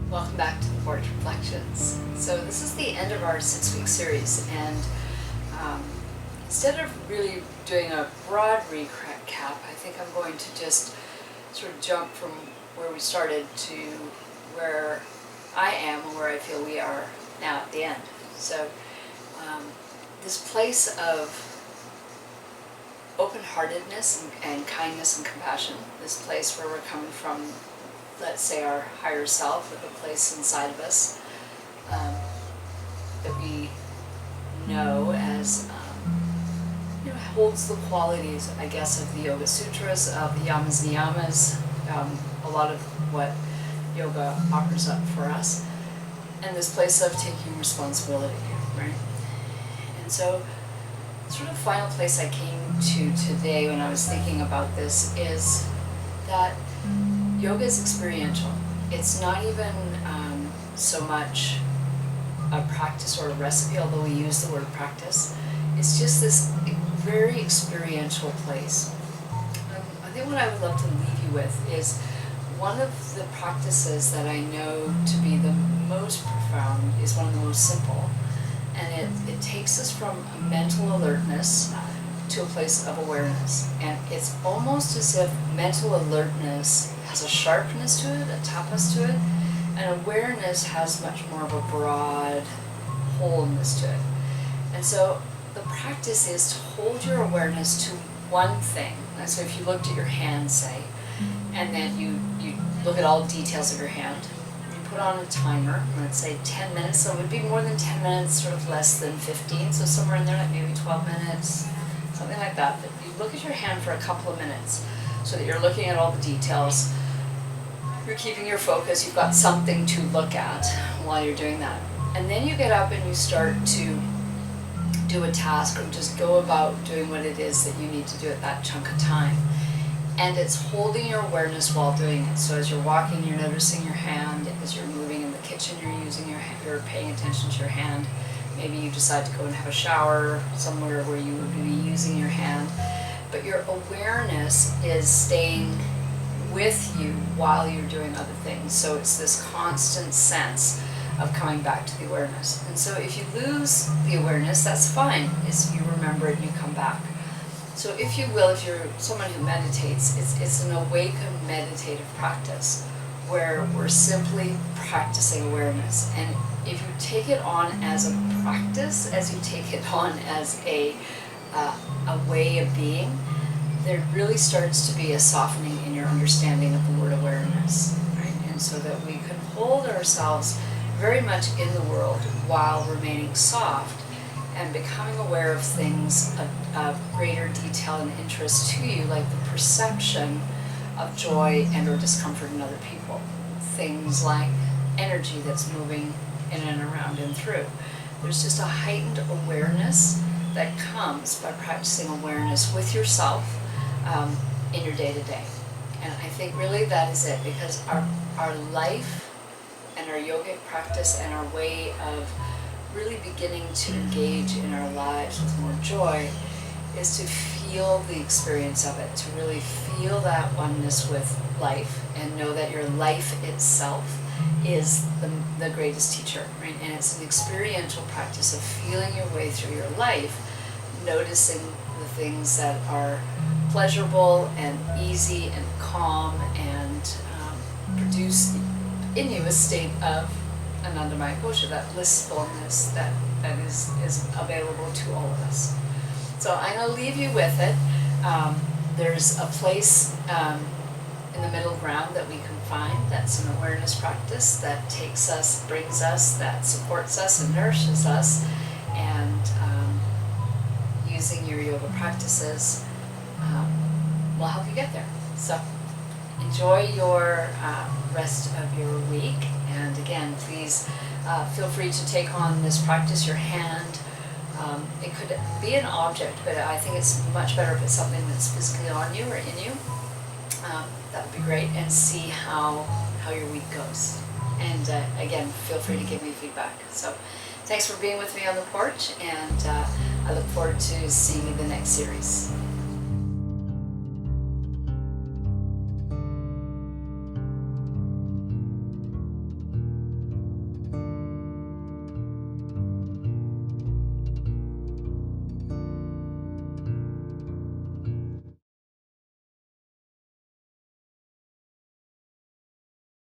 Welcome back to the Porch Reflections. So this is the end of our 6-week series, and instead of really doing a broad recap, I think I'm going to just sort of jump from where we started to where I am and where I feel we are now at the end. So this place of open-heartedness and kindness and compassion, this place where we're coming from, let's say, our higher self, or the place inside of us that we know as, holds the qualities, I guess, of the Yoga Sutras, of the Yamas and Niyamas, a lot of what yoga offers up for us, and this place of taking responsibility, right? And so, sort of the final place I came to today when I was thinking about this is that yoga is experiential. It's not even so much a practice or a recipe, although we use the word practice. It's just this very experiential place. I think what I would love to leave you with is one of the practices that I know to be the most profound is one of the most simple. And it takes us from a mental alertness to a place of awareness. And it's almost as if mental alertness has a sharpness to it, a tapas to it, and awareness has much more of a broad wholeness to it. And so the practice is to hold your awareness to one thing. And so if you looked at your hand, say, and then you look at all details of your hand, you put on a timer, let's say 10 minutes, so it would be more than 10 minutes, sort of less than 15, so somewhere in there, like maybe 12 minutes, something like that. But you look at your hand for a couple of minutes so that you're looking at all the details, you're keeping your focus, you've got something to look at while you're doing that. And then you get up and you start to do a task or just go about doing what it is that you need to do at that chunk of time. And it's holding your awareness while doing it. So as you're walking, you're noticing your hand. As you're moving in the kitchen, you're using your hand, you're paying attention to your hand. Maybe you decide to go and have a shower somewhere where you would be using your hand. But your awareness is staying with you while you're doing other things. So it's this constant sense of coming back to the awareness. And so if you lose the awareness, that's fine. You remember it and you come back. So if you will, if you're someone who meditates, it's an awakened meditative practice where we're simply practicing awareness. And if you take it on as a practice, as you take it on as a way of being, there really starts to be a softening in your understanding of the word awareness, right? And so that we can hold ourselves very much in the world while remaining soft and becoming aware of things of greater detail and interest to you, like the perception of joy and or discomfort in other people. Things like energy that's moving in and around and through. There's just a heightened awareness that comes by practicing awareness with yourself in your day-to-day. And I think really that is it, because our life and our yogic practice and our way of really beginning to engage in our lives with more joy is to feel the experience of it, to really feel that oneness with life and know that your life itself is the greatest teacher, right? And it's an experiential practice of feeling your way through your life, noticing the things that are pleasurable and easy and calm and produce in you a state of Anandamaya Kosha, that blissfulness that is available to all of us. So I'm going to leave you with it. There's a place in the middle ground that we can find that's an awareness practice that takes us, brings us, that supports us and nourishes us, and using your yoga practices will help you get there. So enjoy your rest of your week, and again, please feel free to take on this practice, your hand. It could be an object, but I think it's much better if it's something that's physically on you or in you. That would be great, and see how your week goes. And again, feel free to give me feedback. So thanks for being with me on the porch, and I look forward to seeing you in the next series.